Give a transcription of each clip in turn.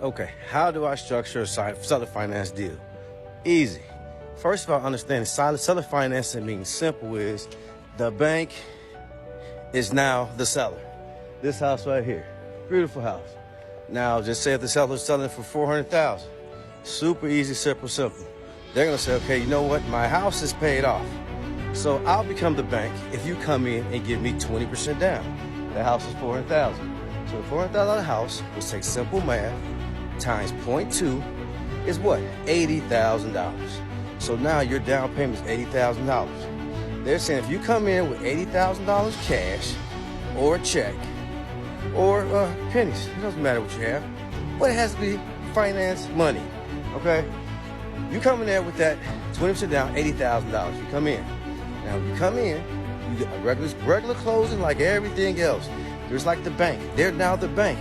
Okay, how do I structure a seller finance deal? Easy. First of all, understand seller financing means simple is the bank is now the seller. This house right here, beautiful house. Now, just say if the seller's selling it for $400,000, super easy, simple. They're gonna say, okay, you know what? My house is paid off. So I'll become the bank if you come in and give me 20% down. The house is $400,000. So the $400,000 house, which takes simple math, times 0.2 is what? $80,000. So now your down payment is $80,000. They're saying if you come in with $80,000 cash or a check or pennies, it doesn't matter what you have, but it has to be finance money, okay? You come in there with that 20% down, $80,000. You come in. Now, when you come in, you get a regular closing like everything else. There's like the bank. They're now the bank.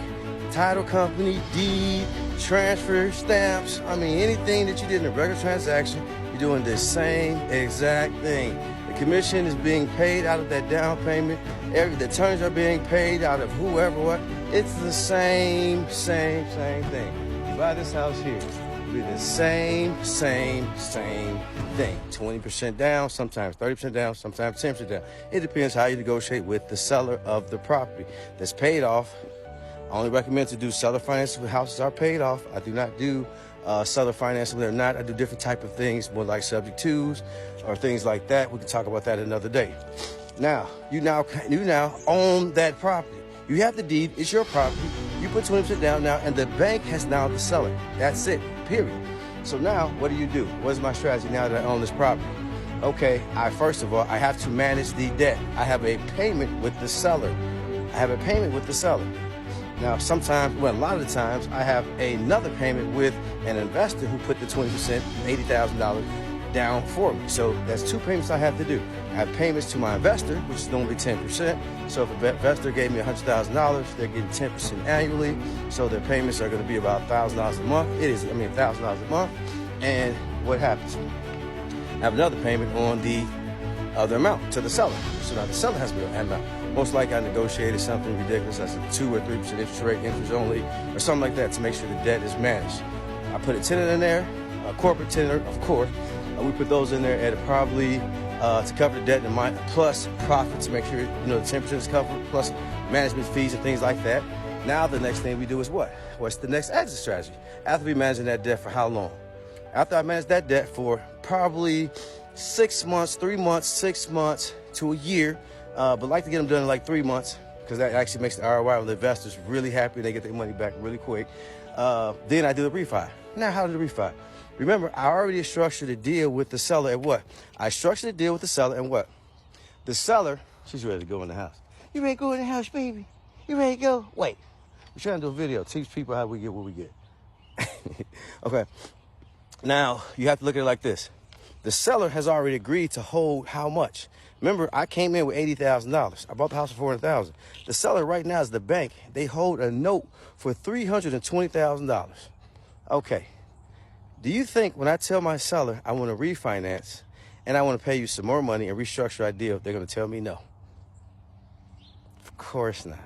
Title company, deed, transfer, stamps. I mean, anything that you did in a regular transaction, you're doing the same exact thing. The commission is being paid out of that down payment. The attorneys are being paid out of whoever, what. It's the same thing. You buy this house here, it'll be the same thing. 20% down, sometimes 30% down, sometimes 10% down. It depends how you negotiate with the seller of the property that's paid off. I only recommend to do seller financing when houses are paid off. I do not do seller financing when they're not. I do different type of things, more like subject twos or things like that. We can talk about that another day. Now, you now own that property. You have the deed, it's your property. You put 20% down now, and the bank has now the seller. That's it, period. So now, what do? What is my strategy now that I own this property? Okay, first of all, I have to manage the debt. I have a payment with the seller. Now, sometimes, well, a lot of the times, I have another payment with an investor who put the 20%, $80,000 down for me. So that's two payments I have to do. I have payments to my investor, which is normally 10%. So if an investor gave me $100,000, they're getting 10% annually. So their payments are going to be about $1,000 a month. $1,000 a month. And what happens? I have another payment on the other amount to the seller. So now the seller has to be an amount. Most likely I negotiated something ridiculous. That's a 2 or 3% interest rate, interest only, or something like that to make sure the debt is managed. I put a tenant in there, a corporate tenant, of course. We put those in there at probably to cover the debt and plus profit to make sure the 10% is covered, plus management fees and things like that. Now the next thing we do is what? What's the next exit strategy? After we managing that debt for how long? After I manage that debt for probably 6 months, 3 months, 6 months to a year, but like to get them done in like 3 months because that actually makes the ROI with the investors really happy. They get their money back really quick. Then I do the refi. Now, how do the refi? Remember, I already structured a deal with the seller and what? I structured a deal with the seller and what? The seller, she's ready to go in the house. You ready to go in the house, baby? You ready to go? Wait, we're trying to do a video. Teach people how we get what we get. Okay. Now, you have to look at it like this. The seller has already agreed to hold how much? Remember, I came in with $80,000. I bought the house for $400,000. The seller right now is the bank. They hold a note for $320,000. Okay. Do you think when I tell my seller I want to refinance and I want to pay you some more money and restructure our deal, they're going to tell me no? Of course not.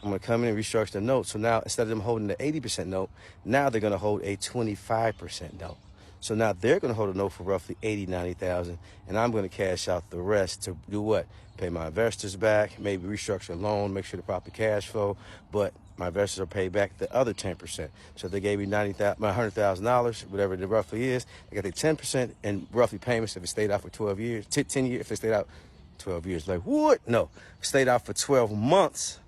I'm going to come in and restructure the note. So now instead of them holding the 80% note, now they're going to hold a 25% note. So now they're going to hold a note for roughly $80,000, $90,000, and I'm going to cash out the rest to do what? Pay my investors back, maybe restructure a loan, make sure the proper cash flow, but my investors are paid back the other 10%. So if they gave me $100,000, whatever it roughly is, they got their 10% in roughly payments if it stayed out for 12 years, 10 years, if it stayed out 12 years. Like, what? No, if it stayed out for 12 months,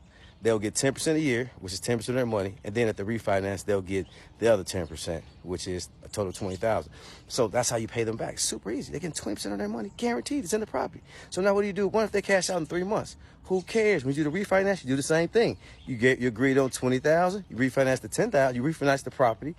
they'll get 10% a year, which is 10% of their money. And then at the refinance, they'll get the other 10%, which is a total of $20,000. So that's how you pay them back. Super easy. They're getting 20% of their money guaranteed. It's in the property. So now what do? What if they cash out in 3 months? Who cares? When you do the refinance, you do the same thing. You agreed on $20,000. You refinance the $10,000. You refinance the property.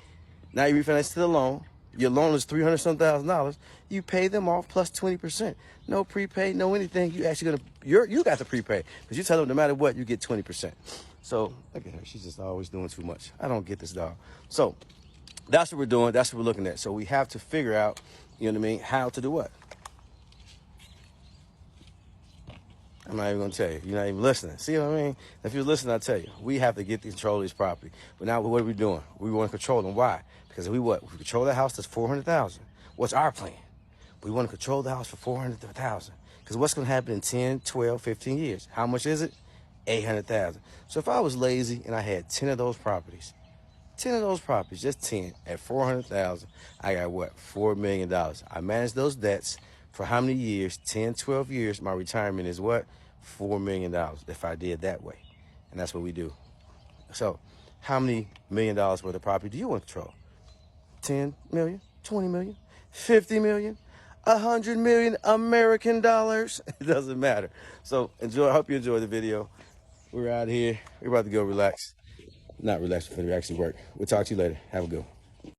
Now you refinance to the loan. Your loan is $300,000. You pay them off plus 20%. No prepaid, no anything. You actually you got to prepay because you tell them no matter what, you get 20%. So look at her. She's just always doing too much. I don't get this dog. So that's what we're doing. That's what we're looking at. So we have to figure out, how to do what. I'm not even gonna tell you. You're not even listening. See what I mean? If you're listening, I'll tell you. We have to get control of this property. But now what are we doing? We want to control them. Why? Because we what? We control the house that's $400,000. What's our plan? We want to control the house for $400,000. Because what's gonna happen in 10, 12, 15 years? How much is it? $800,000. So if I was lazy and I had 10 of those properties, just 10 at $400,000, I got what? $4 million. I managed those debts for how many years? 10, 12 years. My retirement is what? $4 million if I did that way. And that's what we do. So how many $1 million worth of property do you want to control? 10 million, 20 million, 50 million, 100 million American dollars? It doesn't matter. So enjoy. I hope you enjoyed the video. We're out here. We're about to go relax. Not relax, but actually work. We'll talk to you later. Have a good one.